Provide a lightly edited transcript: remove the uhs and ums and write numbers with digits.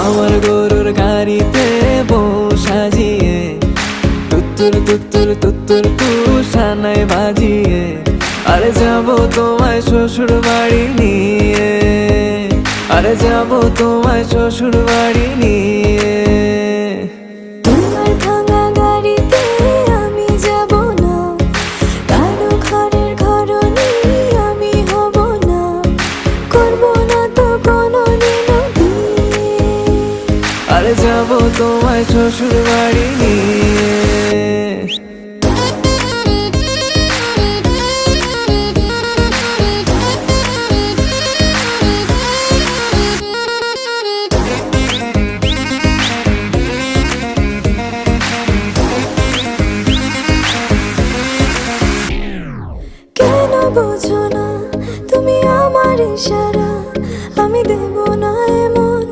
আমার গরুর গাড়িতে বউ সাজিয়ে তুত্তুর তুত্তুর তুত্তুর তুষানায় বাজিয়ে আরে যাবো তোমায় শ্বশুর বাড়ি নিয়ে, আরে যাবো তোমায় শ্বশুর বাড়ি নিয়ে। তোমার ভাঙা গাড়িতে আমি যাব না, কারো ঘরের ঘরনি আমি হব না, করব না তো কোনোদিনও বিয়ে। আরে যাবো তোমায় শ্বশুর বাড়ি নিয়ে।